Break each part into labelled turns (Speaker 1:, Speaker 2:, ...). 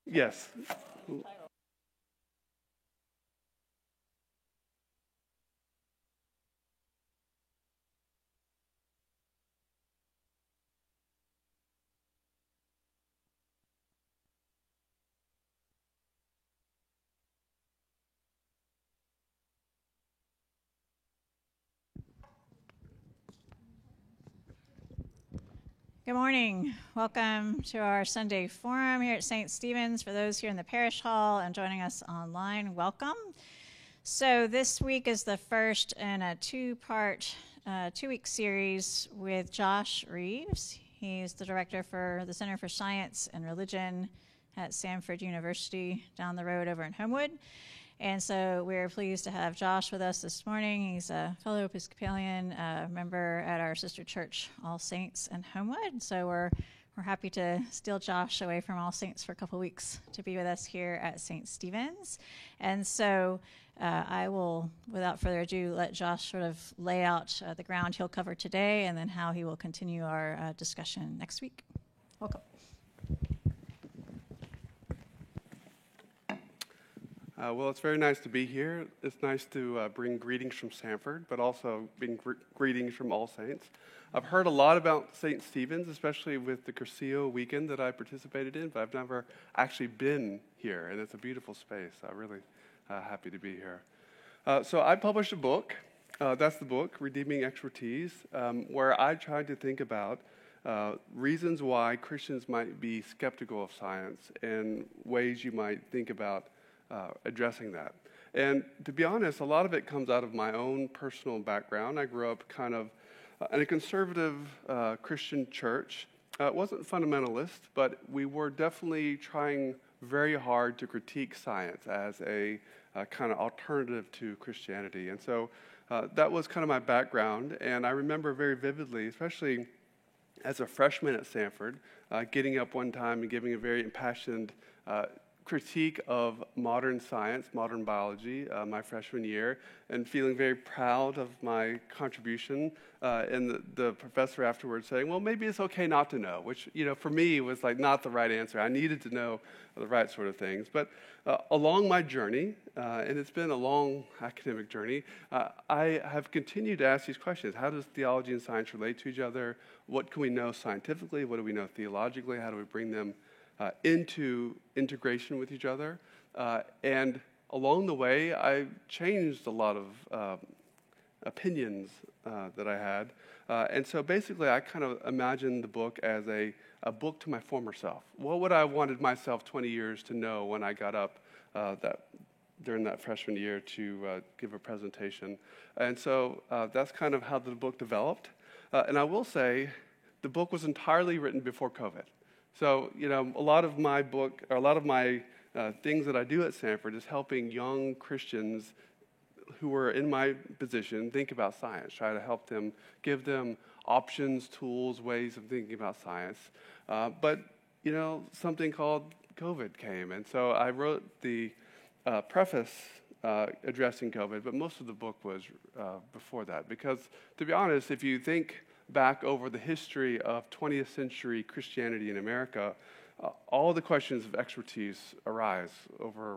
Speaker 1: Yes.
Speaker 2: Good morning. Welcome to our Sunday forum here at St. Stephen's. For those here in the parish hall and joining us online, welcome. So this week is the first in a two-week series with Josh Reeves. He's the director for the Center for Science and Religion at Samford University down the road over in Homewood. And so we're pleased to have Josh with us this morning. He's a fellow Episcopalian, member at our sister church, All Saints in Homewood. So we're happy to steal Josh away from All Saints for a couple weeks to be with us here at St. Stephen's. And so I will, without further ado, let Josh sort of lay out the ground he'll cover today and then how he will continue our discussion next week. Welcome.
Speaker 1: Well, it's very nice to be here. It's nice to bring greetings from Samford, but also bring greetings from All Saints. I've heard a lot about St. Stephen's, especially with the Cursillo weekend that I participated in, but I've never actually been here, and it's a beautiful space. I'm really happy to be here. So I published a book. That's the book, Redeeming Expertise, where I tried to think about reasons why Christians might be skeptical of science and ways you might think about addressing that. And to be honest, a lot of it comes out of my own personal background. I grew up kind of in a conservative Christian church. It wasn't fundamentalist, but we were definitely trying very hard to critique science as a kind of alternative to Christianity. And so that was kind of my background. And I remember very vividly, especially as a freshman at Samford, getting up one time and giving a very impassioned critique of modern science, modern biology, my freshman year, and feeling very proud of my contribution. And the professor afterwards saying, well, maybe it's okay not to know, which, for me was like not the right answer. I needed to know the right sort of things. But along my journey, and it's been a long academic journey, I have continued to ask these questions. How does theology and science relate to each other? What can we know scientifically? What do we know theologically? How do we bring them into integration with each other? And along the way, I changed a lot of opinions that I had. And so basically, I kind of imagined the book as a book to my former self. What would I wanted myself 20 years to know when I got up during that freshman year to give a presentation? And so that's kind of how the book developed. And I will say, the book was entirely written before COVID. So, a lot of my book, or a lot of my things that I do at Samford is helping young Christians who are in my position think about science, try to help them, give them options, tools, ways of thinking about science. But, something called COVID came. And so I wrote the preface addressing COVID, but most of the book was before that. Because, to be honest, if you think back over the history of 20th century Christianity in America, all the questions of expertise arise over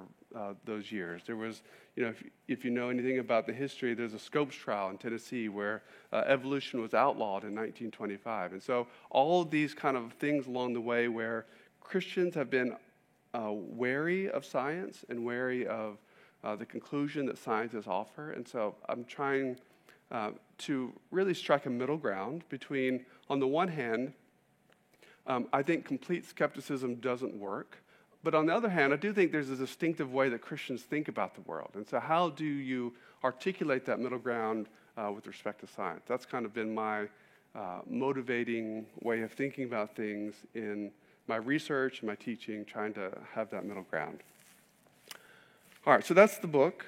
Speaker 1: those years. There was, if you know anything about the history, there's a Scopes trial in Tennessee where evolution was outlawed in 1925. And so all of these kind of things along the way where Christians have been wary of science and wary of the conclusion that scientists offer. And so I'm trying to really strike a middle ground between, on the one hand, I think complete skepticism doesn't work. But on the other hand, I do think there's a distinctive way that Christians think about the world. And so how do you articulate that middle ground with respect to science? That's kind of been my motivating way of thinking about things in my research and my teaching, trying to have that middle ground. All right, so that's the book.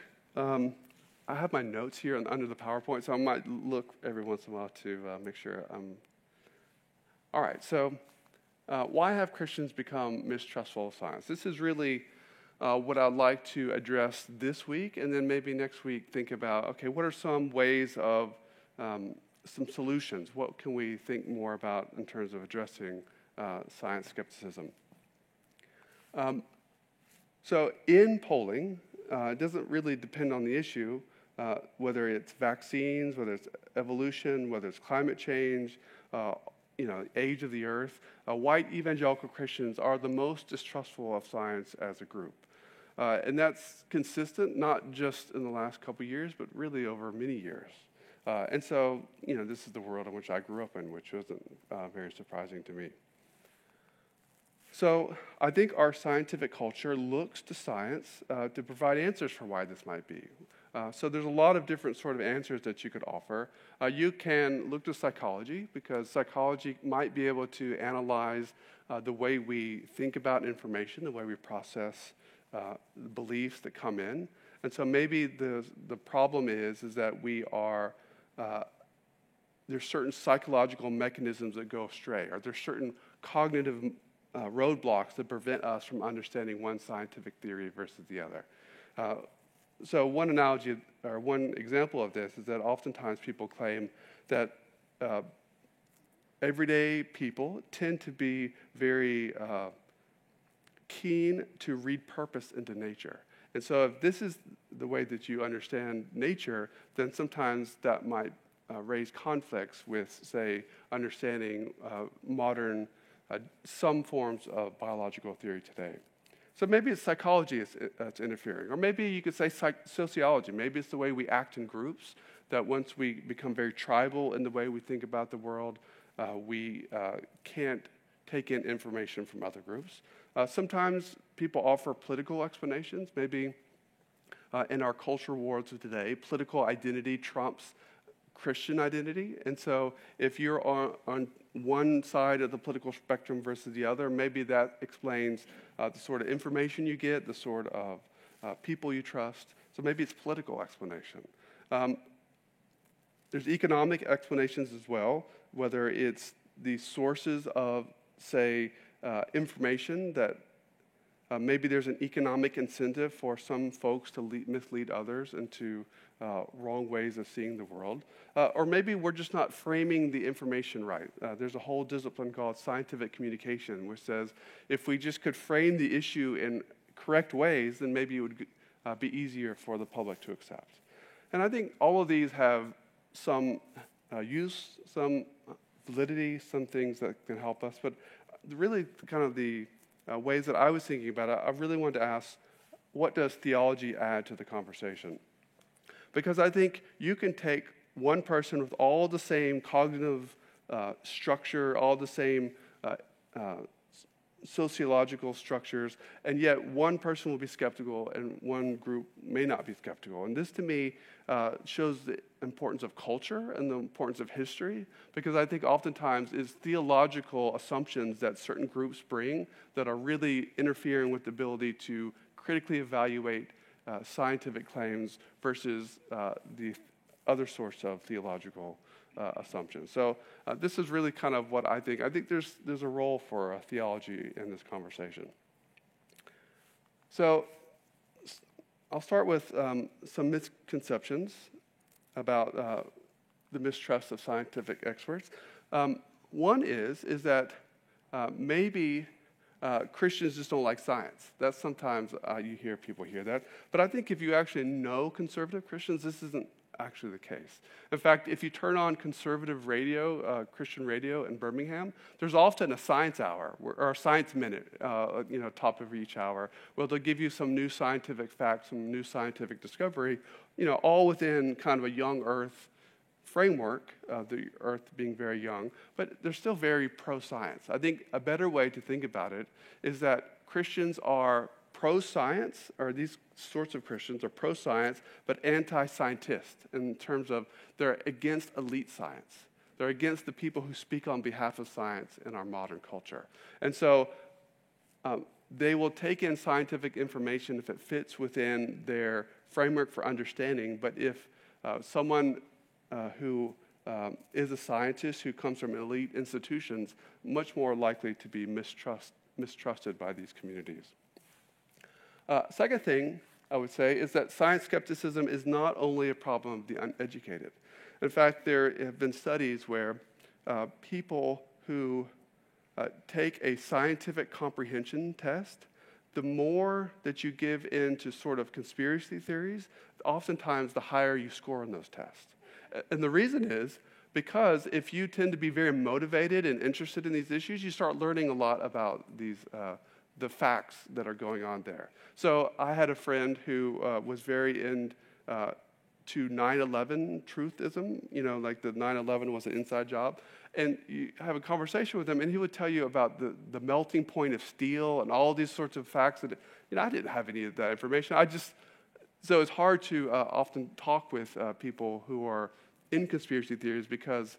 Speaker 1: I have my notes here under the PowerPoint, so I might look every once in a while to make sure I'm... All right, so why have Christians become mistrustful of science? This is really what I'd like to address this week, and then maybe next week think about, okay, what are some ways of, some solutions? What can we think more about in terms of addressing science skepticism? So in polling, it doesn't really depend on the issue, whether it's vaccines, whether it's evolution, whether it's climate change, age of the earth. White evangelical Christians are the most distrustful of science as a group. And that's consistent, not just in the last couple years, but really over many years. And so, this is the world in which I grew up in, which wasn't very surprising to me. So I think our scientific culture looks to science to provide answers for why this might be. So there's a lot of different sort of answers that you could offer. You can look to psychology, because psychology might be able to analyze the way we think about information, the way we process the beliefs that come in. And so maybe the problem is that we are, there's certain psychological mechanisms that go astray, or there's certain cognitive roadblocks that prevent us from understanding one scientific theory versus the other. So one analogy, or one example of this, is that oftentimes people claim that everyday people tend to be very keen to read purpose into nature. And so if this is the way that you understand nature, then sometimes that might raise conflicts with, say, understanding modern some forms of biological theory today. So maybe it's psychology that's interfering. Or maybe you could say sociology. Maybe it's the way we act in groups, that once we become very tribal in the way we think about the world, we can't take in information from other groups. Sometimes people offer political explanations. Maybe in our culture wars of today, political identity trumps Christian identity. And so if you're on one side of the political spectrum versus the other, maybe that explains the sort of information you get, the sort of people you trust. So maybe it's political explanation. There's economic explanations as well, whether it's the sources of, say, information that maybe there's an economic incentive for some folks to mislead others into wrong ways of seeing the world. Or maybe we're just not framing the information right. There's a whole discipline called scientific communication, which says if we just could frame the issue in correct ways, then maybe it would be easier for the public to accept. And I think all of these have some use, some validity, some things that can help us. But really, kind of the ways that I was thinking about it, I really wanted to ask, what does theology add to the conversation? Because I think you can take one person with all the same cognitive structure, all the same sociological structures, and yet one person will be skeptical and one group may not be skeptical. And this, to me, shows the importance of culture and the importance of history, because I think oftentimes it's theological assumptions that certain groups bring that are really interfering with the ability to critically evaluate scientific claims versus the other source of theological assumptions. So this is really kind of what I think. I think there's a role for theology in this conversation. So I'll start with some misconceptions about the mistrust of scientific experts. One is that maybe Christians just don't like science. That's sometimes you hear people hear that. But I think if you actually know conservative Christians, this isn't actually the case. In fact, if you turn on conservative radio, Christian radio in Birmingham, there's often a science hour or a science minute, top of each hour, where they'll give you some new scientific facts, some new scientific discovery, all within kind of a young Earth framework, the Earth being very young, but they're still very pro-science. I think a better way to think about it is that Christians are pro-science, or these sorts of Christians are pro-science, but anti-scientist in terms of they're against elite science. They're against the people who speak on behalf of science in our modern culture. And so they will take in scientific information if it fits within their framework for understanding, but if someone who is a scientist who comes from elite institutions, much more likely to be mistrusted by these communities. Second thing I would say is that science skepticism is not only a problem of the uneducated. In fact, there have been studies where people who take a scientific comprehension test the more that you give into sort of conspiracy theories, oftentimes the higher you score on those tests. And the reason is because if you tend to be very motivated and interested in these issues, you start learning a lot about these the facts that are going on there. So I had a friend who was very into 9/11 truthism, like the 9/11 was an inside job. And you have a conversation with him, and he would tell you about the melting point of steel and all these sorts of facts that, I didn't have any of that information. So it's hard to often talk with people who are in conspiracy theories because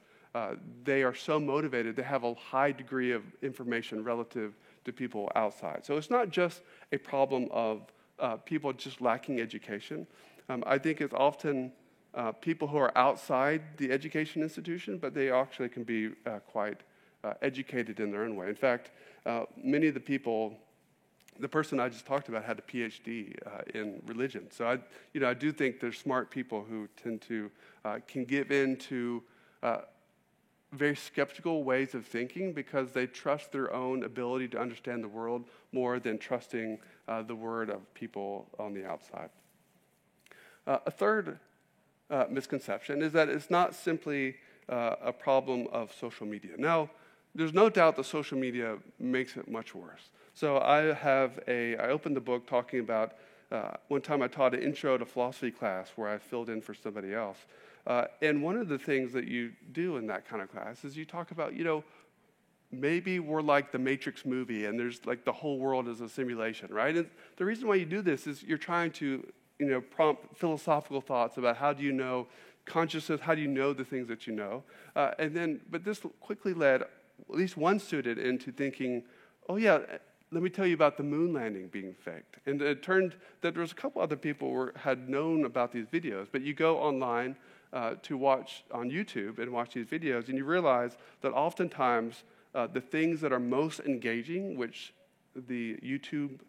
Speaker 1: they are so motivated. They have a high degree of information relative to people outside. So it's not just a problem of people just lacking education. I think it's often people who are outside the education institution, but they actually can be quite educated in their own way. In fact, many of the person I just talked about had a PhD in religion. So I do think there's smart people who tend to can give in to very skeptical ways of thinking because they trust their own ability to understand the world more than trusting the word of people on the outside. A third misconception is that it's not simply a problem of social media. Now, there's no doubt that social media makes it much worse. So I opened the book talking about, one time I taught an intro to philosophy class where I filled in for somebody else. And one of the things that you do in that kind of class is you talk about, maybe we're like the Matrix movie and there's like the whole world is a simulation, right? And the reason why you do this is you're trying to prompt philosophical thoughts about how do you know consciousness, how do you know the things that you know. But this quickly led at least one student into thinking, oh yeah, let me tell you about the moon landing being faked. And it turned that there was a couple other people who had known about these videos, but you go online to watch on YouTube and watch these videos, and you realize that oftentimes the things that are most engaging, which the YouTube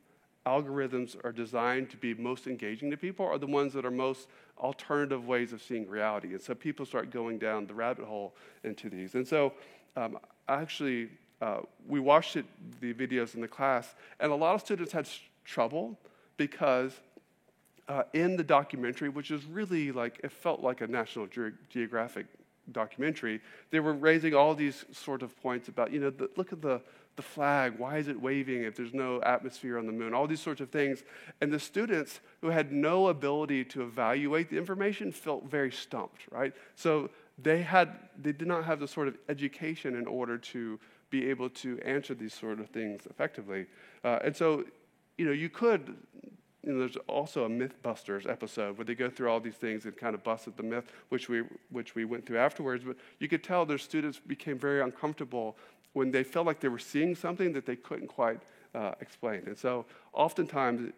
Speaker 1: algorithms are designed to be most engaging to people, are the ones that are most alternative ways of seeing reality. And so people start going down the rabbit hole into these. And so we watched the videos in the class, and a lot of students had trouble because in the documentary, which is really it felt like a National Geographic documentary, they were raising all these sort of points about, look at the flag, why is it waving if there's no atmosphere on the moon, all these sorts of things. And the students who had no ability to evaluate the information felt very stumped, right? So they did not have the sort of education in order to be able to answer these sort of things effectively. And so, you could, there's also a Mythbusters episode where they go through all these things and kind of busted the myth, which we went through afterwards. But you could tell their students became very uncomfortable when they felt like they were seeing something that they couldn't quite explain. And so oftentimes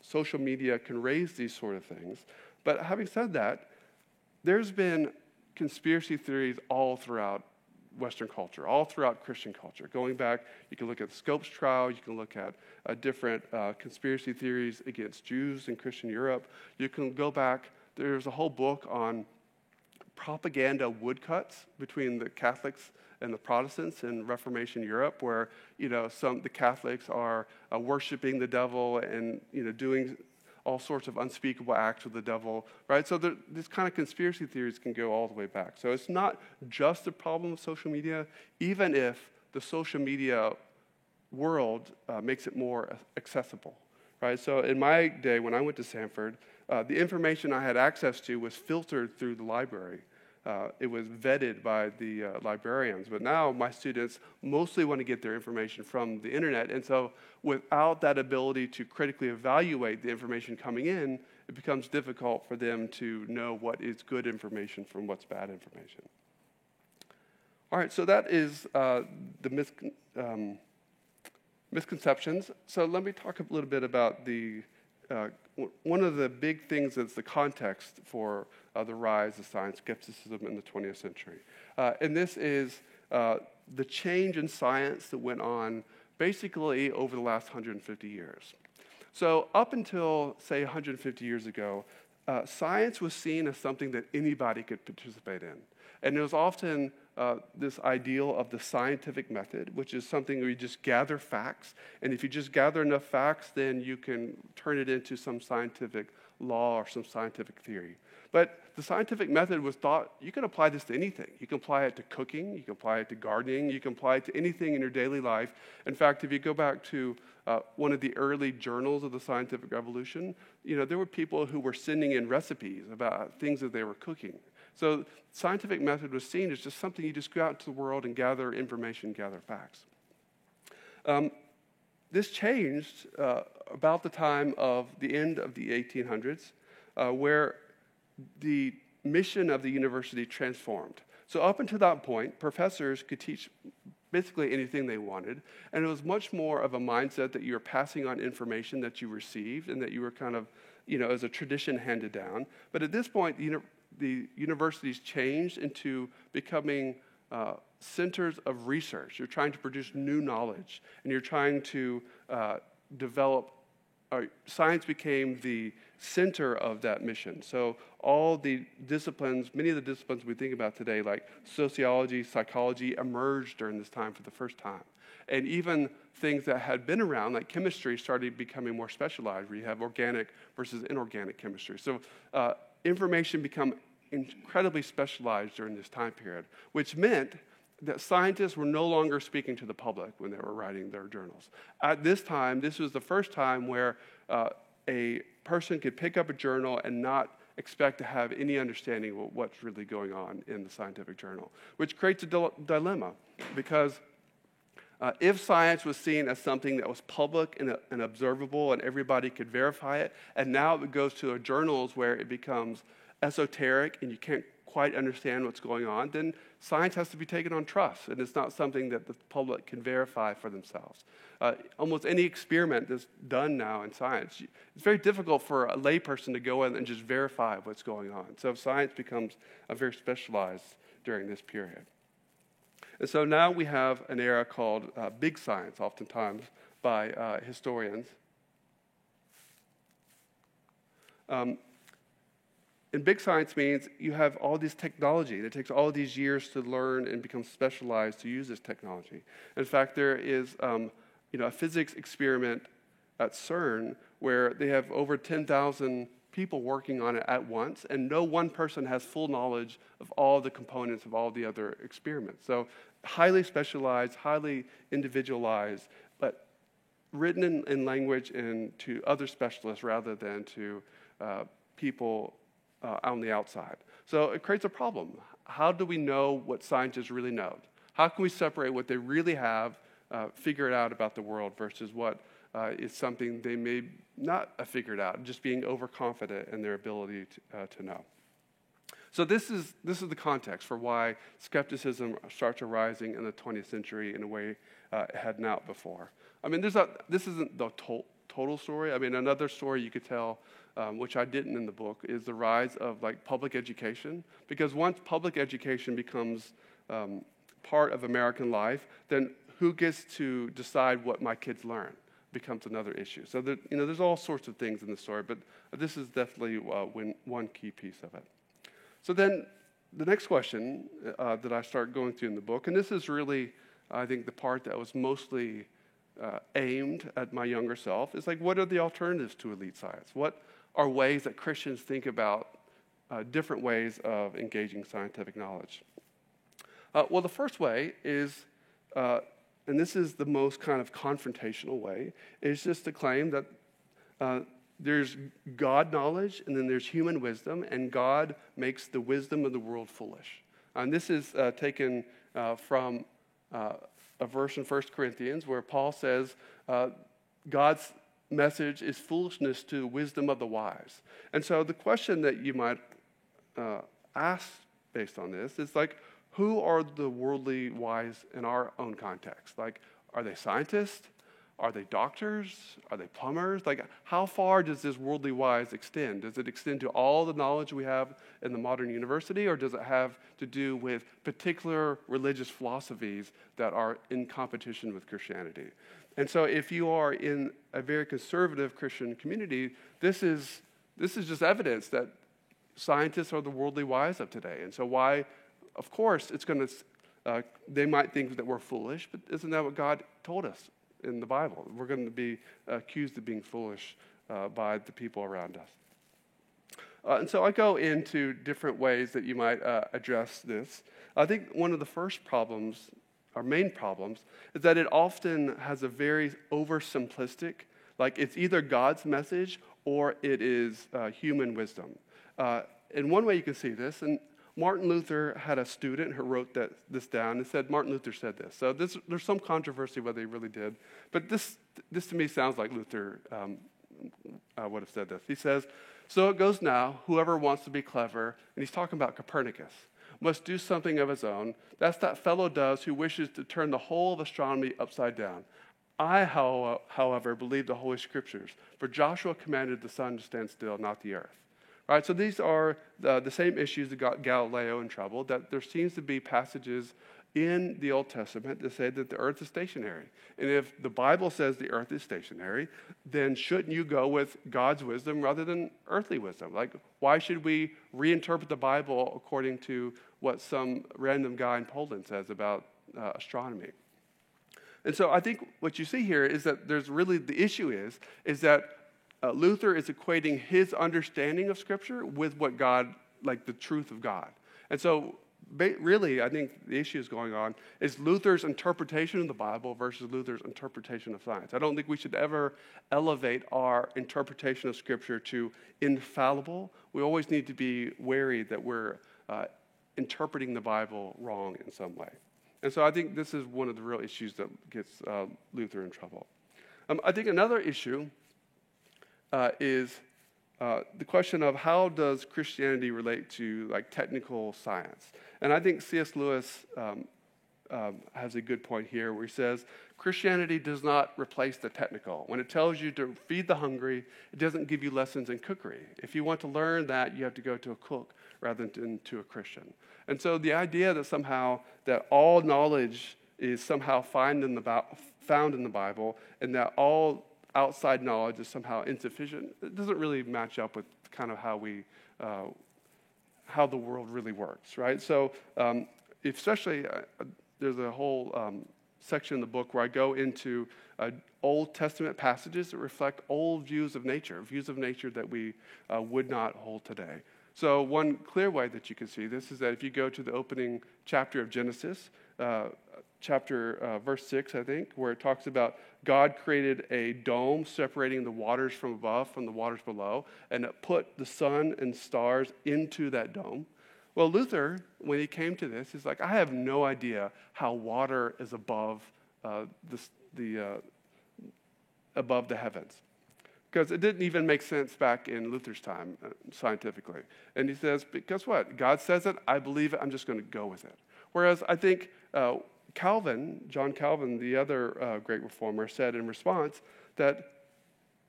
Speaker 1: social media can raise these sort of things. But having said that, there's been conspiracy theories all throughout Western culture, all throughout Christian culture. Going back, you can look at the Scopes trial, you can look at different conspiracy theories against Jews in Christian Europe. You can go back, there's a whole book on propaganda woodcuts between the Catholics and the Protestants in Reformation Europe, where the Catholics are worshiping the devil and doing all sorts of unspeakable acts with the devil, right? So these kind of conspiracy theories can go all the way back. So it's not just a problem of social media, even if the social media world makes it more accessible, right? So in my day, when I went to Samford, the information I had access to was filtered through the library. It was vetted by the librarians. But now my students mostly want to get their information from the internet. And so without that ability to critically evaluate the information coming in, it becomes difficult for them to know what is good information from what's bad information. All right, so that is the misconceptions. So let me talk a little bit about one of the big things that's the context for the rise of science skepticism in the 20th century. And this is the change in science that went on basically over the last 150 years. So up until, say, 150 years ago, science was seen as something that anybody could participate in. And it was often this ideal of the scientific method, which is something where you just gather facts. And if you just gather enough facts, then you can turn it into some scientific law or some scientific theory. But the scientific method was thought you can apply this to anything. You can apply it to cooking, you can apply it to gardening, you can apply it to anything in your daily life. In fact, if you go back to one of the early journals of the scientific revolution, there were people who were sending in recipes about things that they were cooking. So scientific method was seen as just something you just go out into the world and gather information, gather facts. This changed about the time of the end of the 1800s, where the mission of the university transformed. So up until that point, professors could teach basically anything they wanted, and it was much more of a mindset that you were passing on information that you received and that you were kind of, as a tradition handed down. But at this point, the universities changed into becoming centers of research. You're trying to produce new knowledge, and you're trying to develop. Science became the center of that mission. So all the disciplines, many of the disciplines we think about today, like sociology, psychology, emerged during this time for the first time. And even things that had been around, like chemistry, started becoming more specialized, where you have organic versus inorganic chemistry. So information became incredibly specialized during this time period, which meant that scientists were no longer speaking to the public when they were writing their journals. At this time, this was the first time where a person could pick up a journal and not expect to have any understanding of what's really going on in the scientific journal, which creates a dilemma, because if science was seen as something that was public and observable and everybody could verify it, and now it goes to journals where it becomes esoteric and you can't quite understand what's going on, then science has to be taken on trust, and it's not something that the public can verify for themselves. Almost any experiment that's done now in science, it's very difficult for a layperson to go in and just verify what's going on. So science becomes very specialized during this period. And so now we have an era called big science, oftentimes by historians. And big science means you have all this technology, and it takes all these years to learn and become specialized to use this technology. In fact, there is a physics experiment at CERN where they have over 10,000 people working on it at once, and no one person has full knowledge of all the components of all the other experiments. So highly specialized, highly individualized, but written in language and to other specialists rather than to people on the outside. So it creates a problem. How do we know what scientists really know? How can we separate what they really have, figure it out about the world versus what is something they may not have figured out, just being overconfident in their ability to know? So this is the context for why skepticism starts arising in the 20th century in a way it had not before. I mean, this isn't the total story. I mean, another story you could tell, which I didn't in the book, is the rise of public education. Because once public education becomes part of American life, then who gets to decide what my kids learn becomes another issue. So there's all sorts of things in the story, but this is definitely one key piece of it. So then the next question that I start going through in the book, and this is really, I think, the part that was mostly aimed at my younger self, is what are the alternatives to elite science? What are ways that Christians think about different ways of engaging scientific knowledge? Well, the first way is, and this is the most kind of confrontational way, is just to claim that there's God knowledge and then there's human wisdom, and God makes the wisdom of the world foolish. And this is taken from a verse in 1 Corinthians where Paul says God's message is foolishness to the wisdom of the wise. And so the question that you might ask based on this is who are the worldly wise in our own context? Are they scientists? Are they doctors? Are they plumbers? How far does this worldly wise extend? Does it extend to all the knowledge we have in the modern university, or does it have to do with particular religious philosophies that are in competition with Christianity? And so if you are in a very conservative Christian community, this is just evidence that scientists are the worldly wise of today. And so why, of course, it's going to they might think that we're foolish, but isn't that what God told us in the Bible? We're going to be accused of being foolish by the people around us. And so I go into different ways that you might address this. I think one of the first problems, our main problems, is that it often has a very oversimplistic, like it's either God's message or it is human wisdom. And one way you can see this, and Martin Luther had a student who wrote this down and said, Martin Luther said this. So there's some controversy whether he really did, but this to me sounds like Luther would have said this. He says, "So it goes now, whoever wants to be clever," and he's talking about Copernicus, "must do something of his own. That's that fellow does who wishes to turn the whole of astronomy upside down. I, however, believe the Holy Scriptures, for Joshua commanded the sun to stand still, not the earth." Right, so these are the same issues that got Galileo in trouble, that there seems to be passages in the Old Testament that say that the earth is stationary. And if the Bible says the earth is stationary, then shouldn't you go with God's wisdom rather than earthly wisdom? Like, why should we reinterpret the Bible according to what some random guy in Poland says about astronomy? And so I think what you see here is that there's really, the issue is that Luther is equating his understanding of Scripture with what God, like the truth of God. And so really, I think the issue is going on is Luther's interpretation of the Bible versus Luther's interpretation of science. I don't think we should ever elevate our interpretation of Scripture to infallible. We always need to be wary that we're interpreting the Bible wrong in some way. And so I think this is one of the real issues that gets Luther in trouble. I think another issue is the question of how does Christianity relate to like technical science? And I think C.S. Lewis has a good point here where he says, Christianity does not replace the technical. When it tells you to feed the hungry, it doesn't give you lessons in cookery. If you want to learn that, you have to go to a cook rather than to a Christian. And so the idea that somehow that all knowledge is somehow found in the Bible and that all outside knowledge is somehow insufficient, it doesn't really match up with kind of how the world really works, right? So especially there's a whole section in the book where I go into Old Testament passages that reflect old views of nature that we would not hold today. So one clear way that you can see this is that if you go to the opening chapter of Genesis, verse 6, I think, where it talks about God created a dome separating the waters from above from the waters below, and it put the sun and stars into that dome. Well, Luther, when he came to this, he's like, I have no idea how water is above above the heavens. Because it didn't even make sense back in Luther's time, scientifically. And he says, but guess what? God says it, I believe it, I'm just going to go with it. Whereas I think John Calvin, the other great reformer, said in response that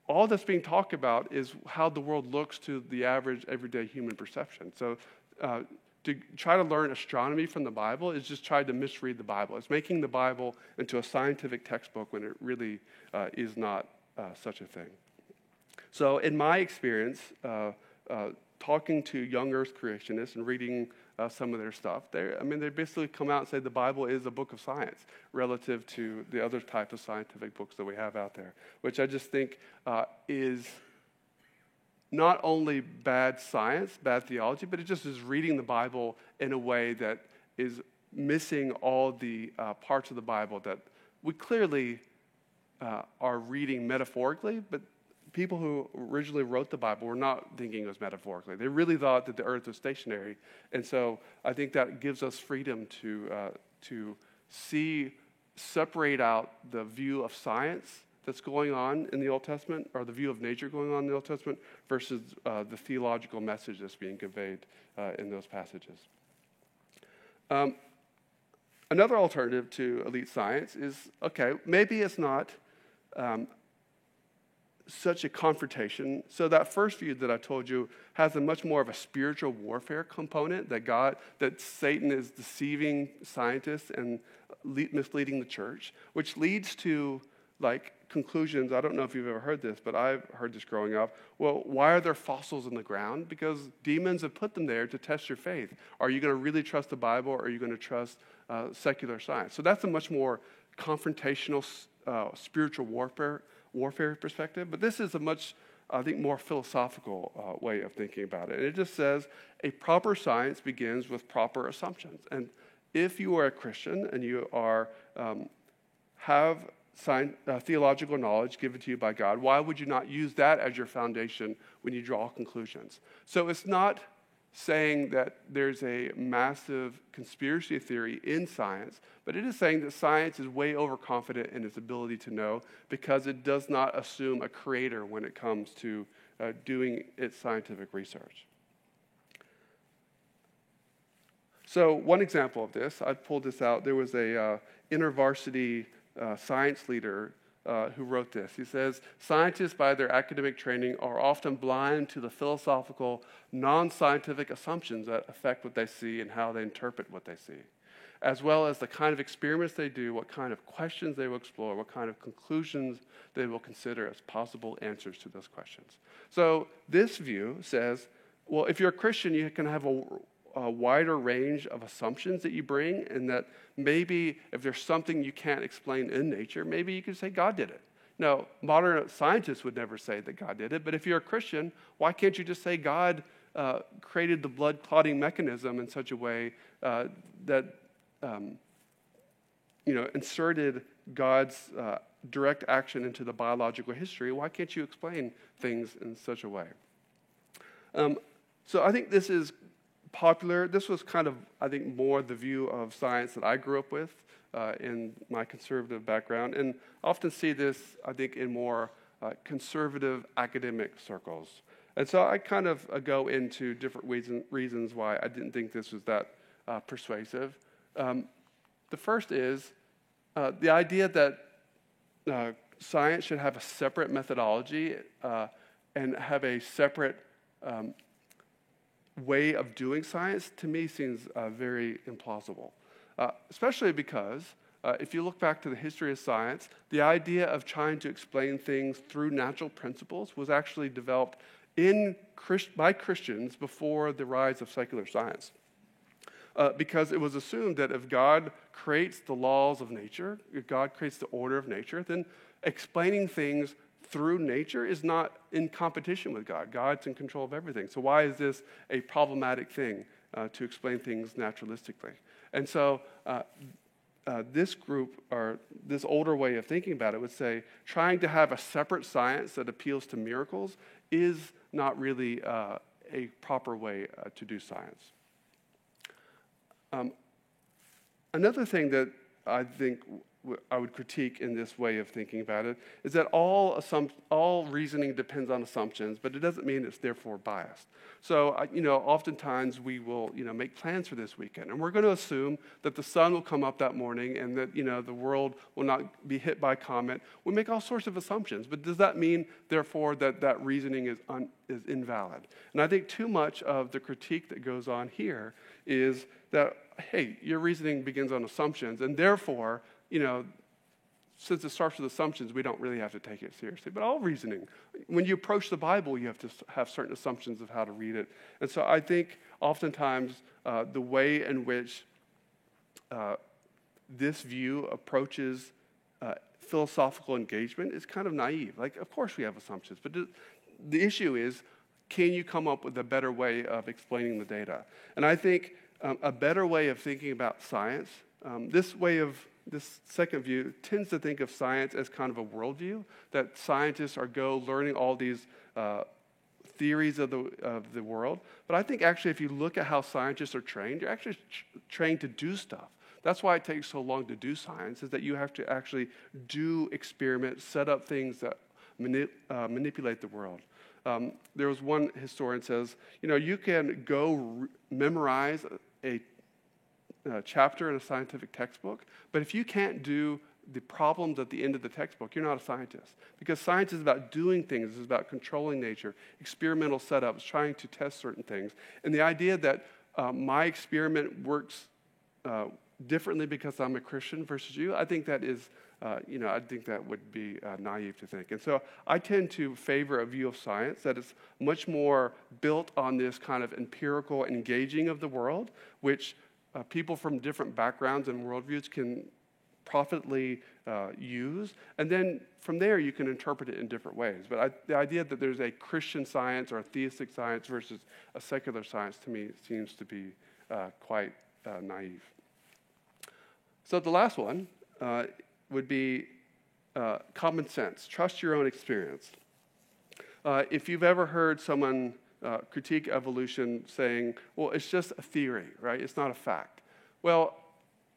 Speaker 1: all that's being talked about is how the world looks to the average, everyday human perception. So to try to learn astronomy from the Bible is just trying to misread the Bible. It's making the Bible into a scientific textbook when it really is not such a thing. So in my experience, talking to young Earth creationists and reading some of their stuff, they basically come out and say the Bible is a book of science relative to the other type of scientific books that we have out there, which I just think is not only bad science, bad theology, but it just is reading the Bible in a way that is missing all the parts of the Bible that we clearly are reading metaphorically, but people who originally wrote the Bible were not thinking it was metaphorically. They really thought that the earth was stationary. And so I think that gives us freedom to separate out the view of science that's going on in the Old Testament, or the view of nature going on in the Old Testament, versus the theological message that's being conveyed in those passages. Another alternative to elite science is, okay, maybe it's not such a confrontation. So that first view that I told you has a much more of a spiritual warfare component, that Satan is deceiving scientists and misleading the church, which leads to like conclusions. I don't know if you've ever heard this, but I've heard this growing up. Well, why are there fossils in the ground? Because demons have put them there to test your faith. Are you going to really trust the Bible, or are you going to trust secular science? So that's a much more confrontational spiritual warfare perspective. But this is a much, I think, more philosophical way of thinking about it. And it just says a proper science begins with proper assumptions. And if you are a Christian and you are have theological knowledge given to you by God, why would you not use that as your foundation when you draw conclusions? So it's not saying that there's a massive conspiracy theory in science, but it is saying that science is way overconfident in its ability to know because it does not assume a creator when it comes to doing its scientific research. So one example of this, I pulled this out. There was a InterVarsity science leader who wrote this. He says, scientists by their academic training are often blind to the philosophical, non-scientific assumptions that affect what they see and how they interpret what they see, as well as the kind of experiments they do, what kind of questions they will explore, what kind of conclusions they will consider as possible answers to those questions. So this view says, well, if you're a Christian, you can have a wider range of assumptions that you bring, and that maybe if there's something you can't explain in nature, maybe you could say God did it. Now, modern scientists would never say that God did it, but if you're a Christian, why can't you just say God created the blood clotting mechanism in such a way that inserted God's direct action into the biological history? Why can't you explain things in such a way? So I think this is popular. This was kind of, I think, more the view of science that I grew up with in my conservative background. And I often see this, I think, in more conservative academic circles. And so I kind of go into different reasons why I didn't think this was that persuasive. The first is the idea that science should have a separate methodology and have a separate way of doing science, to me, seems very implausible, especially because if you look back to the history of science, the idea of trying to explain things through natural principles was actually developed by Christians before the rise of secular science. Because it was assumed that if God creates the laws of nature, if God creates the order of nature, then explaining things through nature is not in competition with God. God's in control of everything. So why is this a problematic thing to explain things naturalistically? And so this group, or this older way of thinking about it, would say trying to have a separate science that appeals to miracles is not really a proper way to do science. Another thing that I think I would critique in this way of thinking about it is that all reasoning depends on assumptions, but it doesn't mean it's therefore biased. So, oftentimes we will, make plans for this weekend, and we're going to assume that the sun will come up that morning and that, the world will not be hit by a comet. We make all sorts of assumptions, but does that mean, therefore, that reasoning is invalid? And I think too much of the critique that goes on here is that, hey, your reasoning begins on assumptions, and therefore, since it starts with assumptions, we don't really have to take it seriously. But all reasoning, when you approach the Bible, you have to have certain assumptions of how to read it. And so I think oftentimes the way in which this view approaches philosophical engagement is kind of naive. Like, of course we have assumptions, but the issue is, can you come up with a better way of explaining the data? And I think a better way of thinking about science, this second view tends to think of science as kind of a worldview, that scientists are learning all these theories of the world. But I think actually if you look at how scientists are trained, you're actually trained to do stuff. That's why it takes so long to do science, is that you have to actually do experiments, set up things that manipulate the world. There was one historian says, you can go memorize a chapter in a scientific textbook, but if you can't do the problems at the end of the textbook, you're not a scientist. Because science is about doing things, it's about controlling nature, experimental setups, trying to test certain things. And the idea that my experiment works differently because I'm a Christian versus you, I think that is, I think that would be naive to think. And so I tend to favor a view of science that is much more built on this kind of empirical engaging of the world, which people from different backgrounds and worldviews can profitably use. And then from there, you can interpret it in different ways. But the idea that there's a Christian science or a theistic science versus a secular science, to me, seems to be quite naive. So the last one would be common sense. Trust your own experience. If you've ever heard someone critique evolution saying, well, it's just a theory, right? It's not a fact. Well,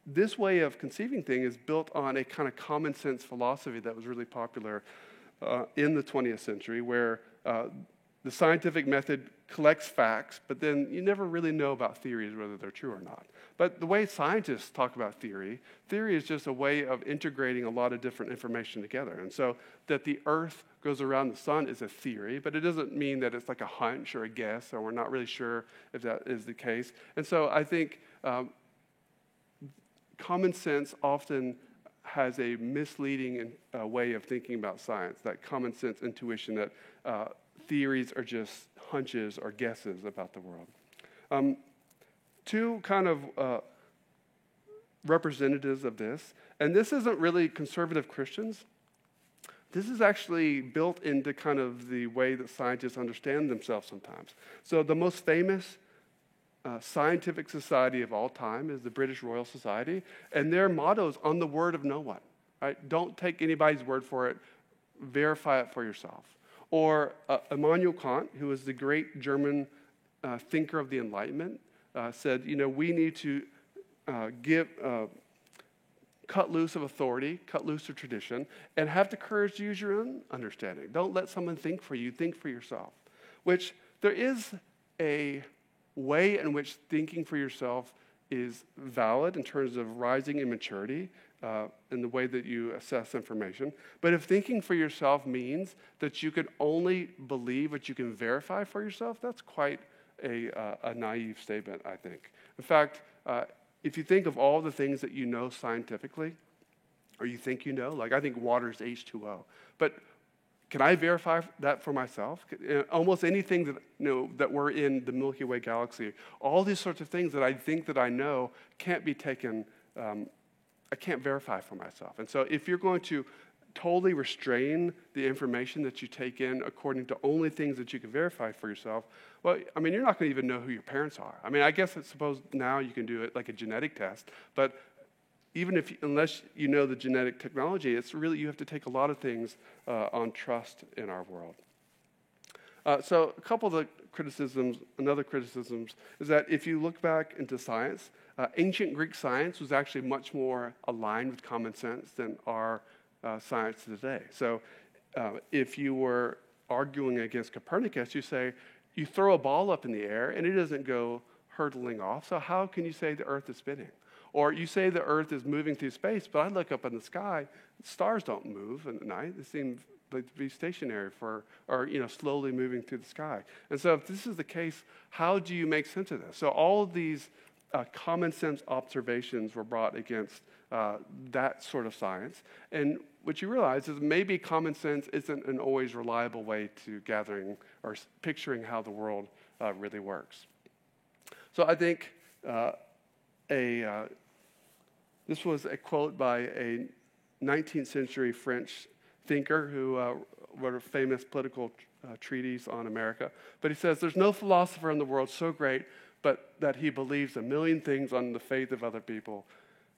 Speaker 1: this way of conceiving things is built on a kind of common sense philosophy that was really popular in the 20th century, where the scientific method collects facts, but then you never really know about theories, whether they're true or not. But the way scientists talk about theory is just a way of integrating a lot of different information together. And so that the Earth goes around the sun is a theory, but it doesn't mean that it's like a hunch or a guess, or we're not really sure if that is the case. And so I think common sense often has a misleading way of thinking about science, that common sense intuition that theories are just hunches or guesses about the world. Two kind of representatives of this, and this isn't really conservative Christians. This is actually built into kind of the way that scientists understand themselves sometimes. So the most famous scientific society of all time is the British Royal Society, and their motto is on the word of no one. Right? Don't take anybody's word for it. Verify it for yourself. Or Immanuel Kant, who was the great German thinker of the Enlightenment, said, we need to cut loose of authority, cut loose of tradition, and have the courage to use your own understanding. Don't let someone think for you. Think for yourself. Which there is a way in which thinking for yourself is valid in terms of rising in maturity in the way that you assess information. But if thinking for yourself means that you can only believe what you can verify for yourself, that's quite a naive statement, I think. In fact, if you think of all the things that you know scientifically, or you think you know, like I think water is H2O, but can I verify that for myself? Almost anything that that we're in the Milky Way galaxy, all these sorts of things that I think that I know can't be taken. I can't verify for myself. And so, if you're going to totally restrain the information that you take in according to only things that you can verify for yourself, well, I mean, you're not going to even know who your parents are. I mean, I guess suppose now you can do it like a genetic test, but unless you know the genetic technology, it's really, you have to take a lot of things on trust in our world. So a couple of the another criticisms, is that if you look back into science, ancient Greek science was actually much more aligned with common sense than our science today. So if you were arguing against Copernicus, you throw a ball up in the air and it doesn't go hurtling off. So how can you say the Earth is spinning? Or you say the Earth is moving through space, but I look up in the sky, stars don't move at night. They seem like to be stationary or slowly moving through the sky. And so if this is the case, how do you make sense of this? So all of these common sense observations were brought against that sort of science. And what you realize is maybe common sense isn't an always reliable way to gathering or picturing how the world really works. So I think this was a quote by a 19th century French thinker who wrote a famous political treatise on America. But he says, there's no philosopher in the world so great but that he believes a million things on the faith of other people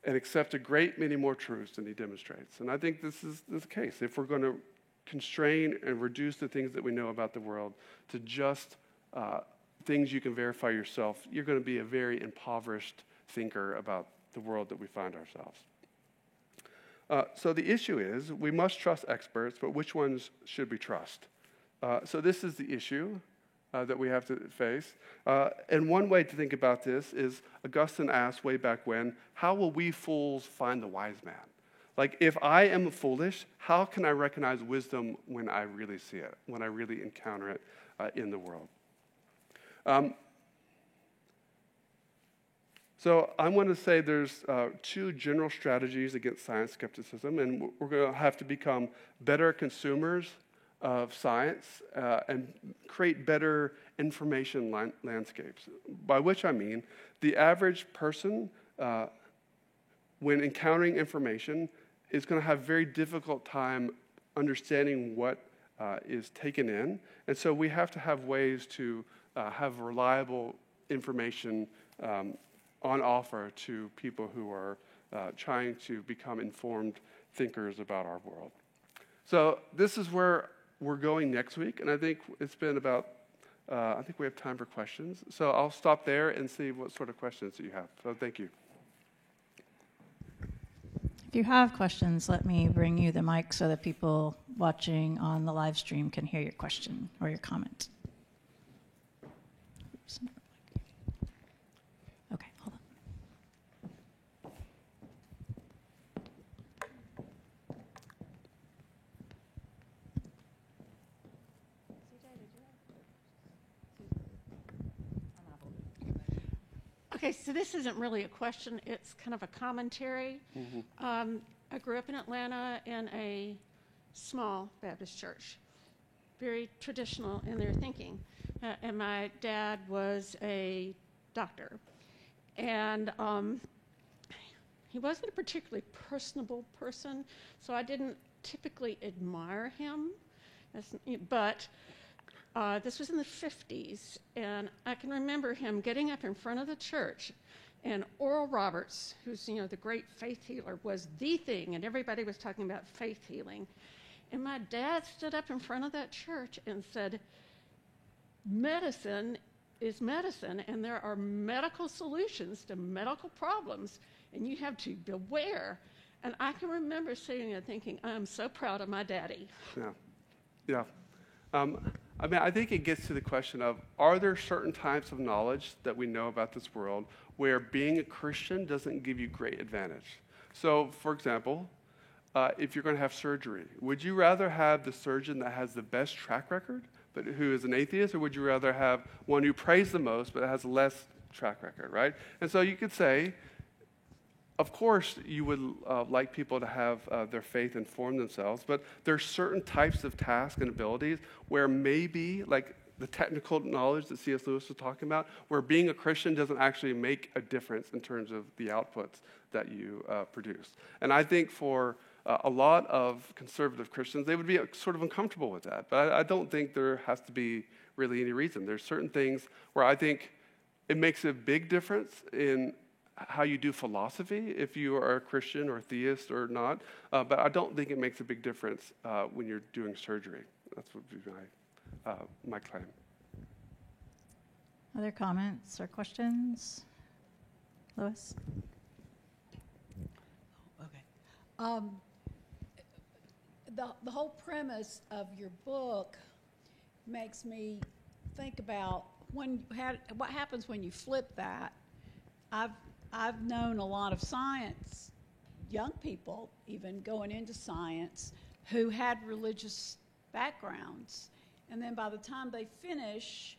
Speaker 1: and accepts a great many more truths than he demonstrates. And I think this is the case. If we're going to constrain and reduce the things that we know about the world to just things you can verify yourself, you're going to be a very impoverished thinker about the world that we find ourselves. So the issue is, we must trust experts, but which ones should we trust? So this is the issue that we have to face. And one way to think about this is, Augustine asked way back when, how will we fools find the wise man? Like, if I am foolish, how can I recognize wisdom when I really see it, when I really encounter it in the world? So I'm going to say there's two general strategies against science skepticism, and we're going to have to become better consumers of science and create better information landscapes, by which I mean the average person, when encountering information, is going to have a very difficult time understanding what is taken in. And so we have to have ways to have reliable information on offer to people who are trying to become informed thinkers about our world. So this is where we're going next week, and I think it's been about, I think we have time for questions. So I'll stop there and see what sort of questions that you have. So thank you.
Speaker 2: If you have questions, let me bring you the mic so that people watching on the live stream can hear your question or your comment. Oops. Okay, hold on.
Speaker 3: Okay, so this isn't really a question, it's kind of a commentary. I grew up in Atlanta in a small Baptist church, very traditional in their thinking. And my dad was a doctor. And he wasn't a particularly personable person, so I didn't typically admire him. But this was in the 50s, and I can remember him getting up in front of the church, and Oral Roberts, who's the great faith healer, was the thing, and everybody was talking about faith healing. And my dad stood up in front of that church and said, medicine is medicine, and there are medical solutions to medical problems, and you have to beware. And I can remember sitting there thinking, I'm so proud of my daddy.
Speaker 1: Yeah. I mean, I think it gets to the question of, are there certain types of knowledge that we know about this world where being a Christian doesn't give you great advantage? So, for example, if you're going to have surgery, would you rather have the surgeon that has the best track record, but who is an atheist, or would you rather have one who prays the most, but has less track record, right? And so you could say, of course, you would like people to have their faith inform themselves, but there's certain types of tasks and abilities where maybe, like the technical knowledge that C.S. Lewis was talking about, where being a Christian doesn't actually make a difference in terms of the outputs that you produce. And I think for a lot of conservative Christians, they would be sort of uncomfortable with that. But I don't think there has to be really any reason. There's certain things where I think it makes a big difference in how you do philosophy, if you are a Christian or theist or not. But I don't think it makes a big difference when you're doing surgery. That's what would be my claim.
Speaker 2: Other comments or questions? Lois?
Speaker 4: Okay. The whole premise of your book makes me think about what happens when you flip that. I've known a lot of science, young people even going into science, who had religious backgrounds. And then by the time they finish,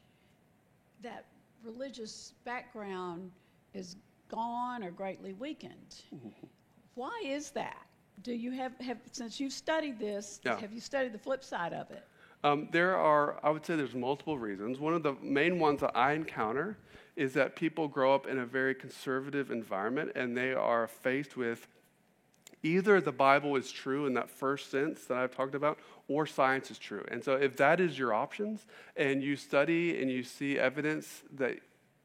Speaker 4: that religious background is gone or greatly weakened. Why is that? Do you have since you've studied this, have you studied the flip side of it?
Speaker 1: I would say there's multiple reasons. One of the main ones that I encounter is that people grow up in a very conservative environment, and they are faced with either the Bible is true in that first sense that I've talked about, or science is true. And so if that is your options, and you study and you see evidence that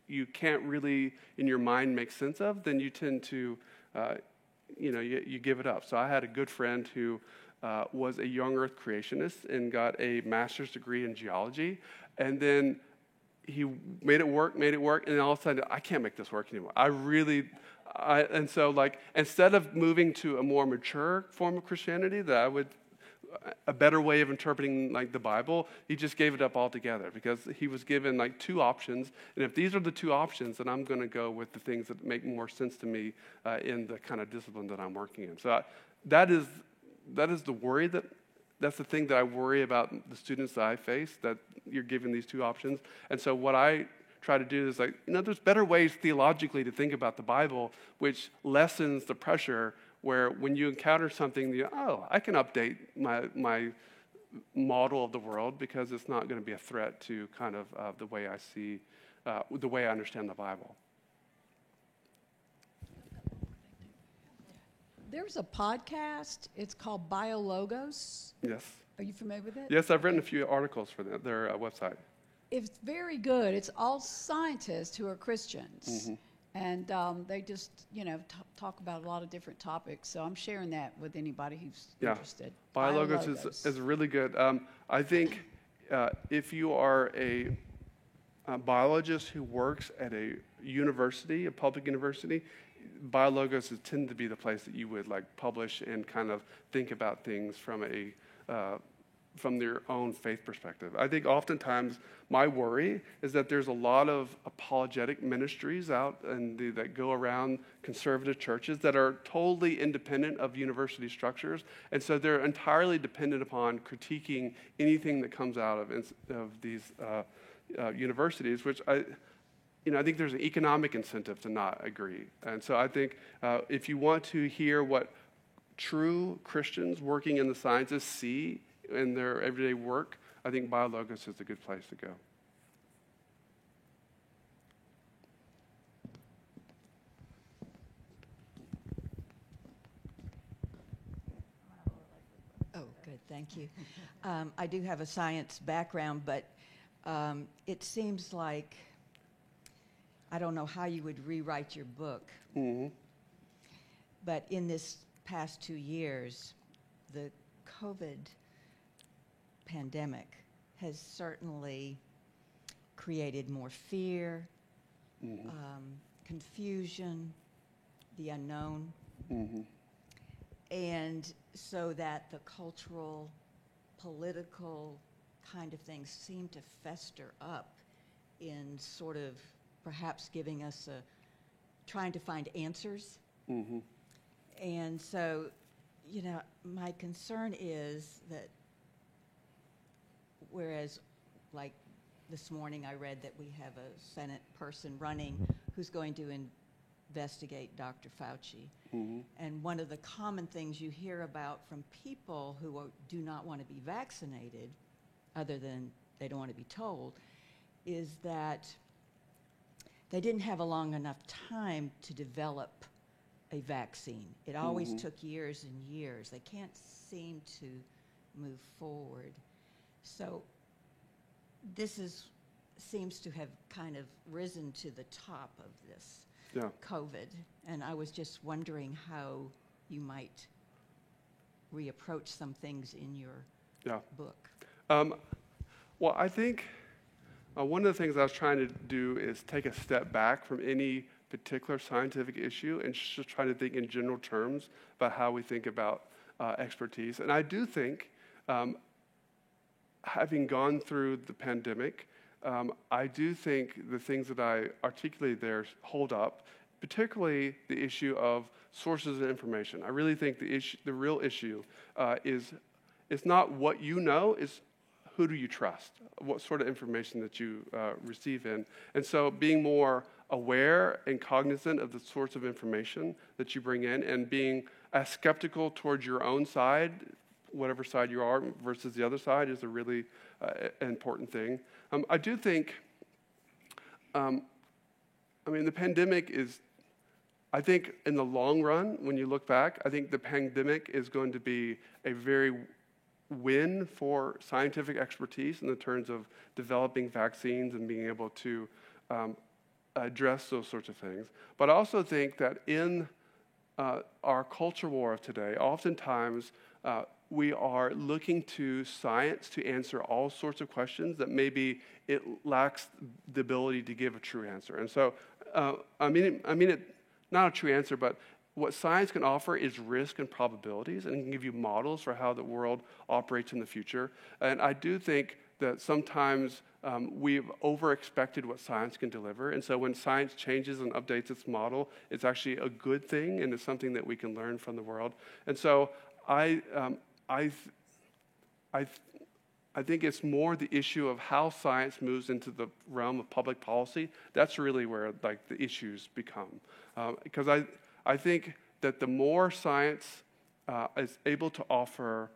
Speaker 1: you can't really, in your mind, make sense of, then you tend to, you give it up. So I had a good friend who was a young earth creationist and got a master's degree in geology, and then he made it work, and then all of a sudden, I can't make this work anymore. And so instead of moving to a more mature form of Christianity a better way of interpreting the Bible, he just gave it up altogether because he was given two options, and if these are the two options, then I'm going to go with the things that make more sense to me in the kind of discipline that I'm working in. So that is the worry that's the thing that I worry about the students that I face, that you're given these two options. And so what I try to do is like, there's better ways theologically to think about the Bible, which lessens the pressure where when you encounter something, I can update my model of the world because it's not going to be a threat to kind of the way I understand the Bible.
Speaker 4: There's a podcast. It's called BioLogos.
Speaker 1: Yes.
Speaker 4: Are you familiar with it?
Speaker 1: Yes, I've written a few articles for their website.
Speaker 4: It's very good. It's all scientists who are Christians. And they just, talk about a lot of different topics. So I'm sharing that with anybody who's interested.
Speaker 1: BioLogos is really good. I think if you are a biologist who works at a university, a public university, BioLogos tend to be the place that you would publish and kind of think about things from their own faith perspective. I think oftentimes my worry is that there's a lot of apologetic ministries out that go around conservative churches that are totally independent of university structures, and so they're entirely dependent upon critiquing anything that comes out of these universities, which I think there's an economic incentive to not agree. And so I think if you want to hear what true Christians working in the sciences see in their everyday work, I think BioLogos is a good place to go.
Speaker 5: Oh, good, thank you. I do have a science background, but it seems like, I don't know how you would rewrite your book, but in this past 2 years, the COVID pandemic has certainly created more fear, confusion, the unknown, and so that the cultural, political kind of things seem to fester up in sort of perhaps giving us trying to find answers. And so, my concern is that whereas, like this morning I read that we have a Senate person running who's going to investigate Dr. Fauci. And one of the common things you hear about from people who do not want to be vaccinated, other than they don't want to be told, is that they didn't have a long enough time to develop a vaccine. It always took years and years. They can't seem to move forward. So this seems to have kind of risen to the top of this COVID. And I was just wondering how you might reapproach some things in your book.
Speaker 1: Well, I think one of the things I was trying to do is take a step back from any particular scientific issue and just try to think in general terms about how we think about expertise. And I do think, having gone through the pandemic, I do think the things that I articulated there hold up, particularly the issue of sources of information. I really think the real issue is not what you know, is who do you trust? What sort of information that you receive in? And so being more aware and cognizant of the sorts of information that you bring in and being as skeptical towards your own side, whatever side you are, versus the other side is a really important thing. I do think, the pandemic is, I think in the long run, when you look back, I think the pandemic is going to be a very win for scientific expertise in the terms of developing vaccines and being able to address those sorts of things. But I also think that in our culture war of today, oftentimes we are looking to science to answer all sorts of questions that maybe it lacks the ability to give a true answer. And so, not a true answer, but what science can offer is risk and probabilities, and it can give you models for how the world operates in the future. And I do think that sometimes we've over-expected what science can deliver, and so when science changes and updates its model, it's actually a good thing, and it's something that we can learn from the world. And so I I think it's more the issue of how science moves into the realm of public policy. That's really where like the issues become. Because I think that the more science is able to offer,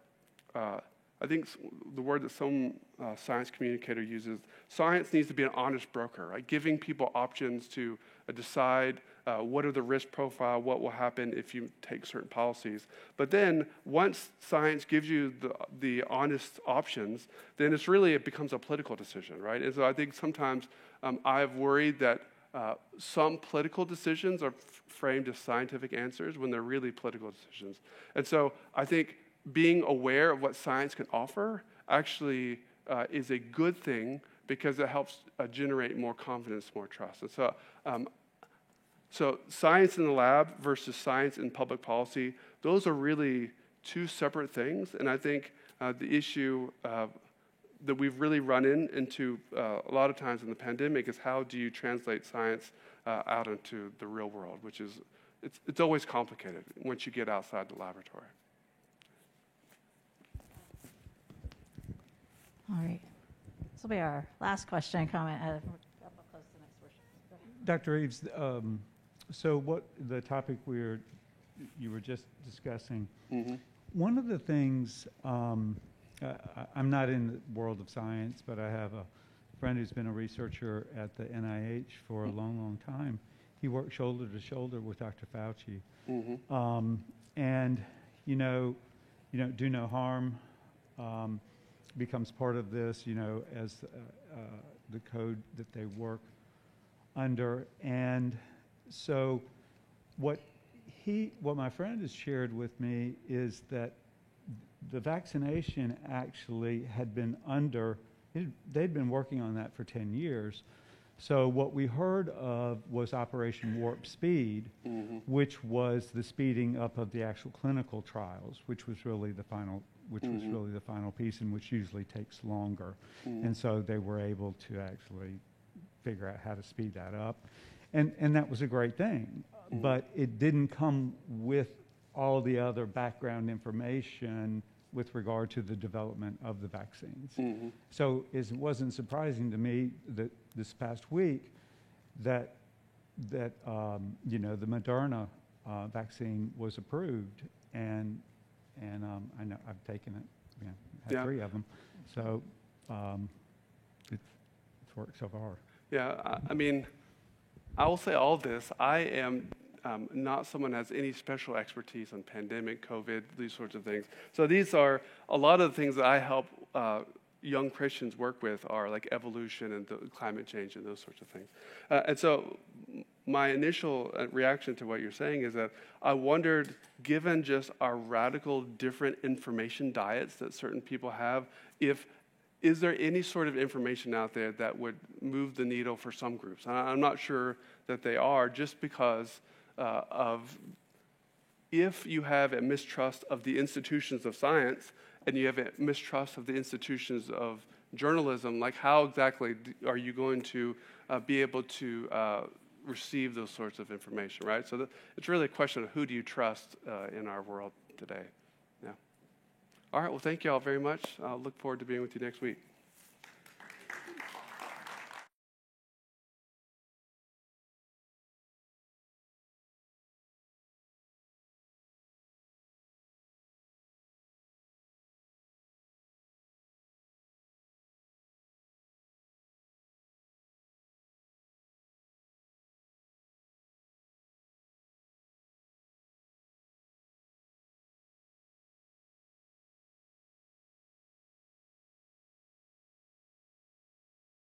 Speaker 1: I think the word that some science communicator uses, science needs to be an honest broker, right? Giving people options to decide what are the risk profile, what will happen if you take certain policies. But then once science gives you the honest options, then it becomes a political decision, right? And so I think sometimes I've worried that some political decisions are framed as scientific answers when they're really political decisions. And so I think being aware of what science can offer actually is a good thing because it helps generate more confidence, more trust. And so science in the lab versus science in public policy, those are really two separate things. And I think the issue that we've really run into a lot of times in the pandemic is how do you translate science out into the real world, which is, it's always complicated once you get outside the laboratory.
Speaker 2: All right. This will be our last question and comment. We'll close the next worship. Go ahead.
Speaker 6: Dr. Eves, so what the topic you were just discussing, one of the things, I'm not in the world of science, but I have a friend who's been a researcher at the NIH for a long, long time. He worked shoulder to shoulder with Dr. Fauci. And, do no harm becomes part of this, as the code that they work under. And so what my friend has shared with me is that the vaccination actually had been they'd been working on that for 10 years. So what we heard of was Operation Warp Speed, which was the speeding up of the actual clinical trials, which was really the final piece, and which usually takes longer. And so they were able to actually figure out how to speed that up. And that was a great thing, but it didn't come with all the other background information with regard to the development of the vaccines. So it wasn't surprising to me that this past week that the Moderna vaccine was approved, and I know I've taken it, had 3 of them, so it's worked so far.
Speaker 1: Yeah, I mean, I will say all this. I am not someone who has any special expertise on pandemic, COVID, these sorts of things. So these are a lot of the things that I help young Christians work with are like evolution and climate change and those sorts of things. And so my initial reaction to what you're saying is that I wondered, given just our radical different information diets that certain people have, is there any sort of information out there that would move the needle for some groups? I'm not sure that they are, just because if you have a mistrust of the institutions of science and you have a mistrust of the institutions of journalism, like how exactly are you going to be able to receive those sorts of information, right? So it's really a question of who do you trust in our world today. Yeah. All right, well, thank you all very much. I'll look forward to being with you next week.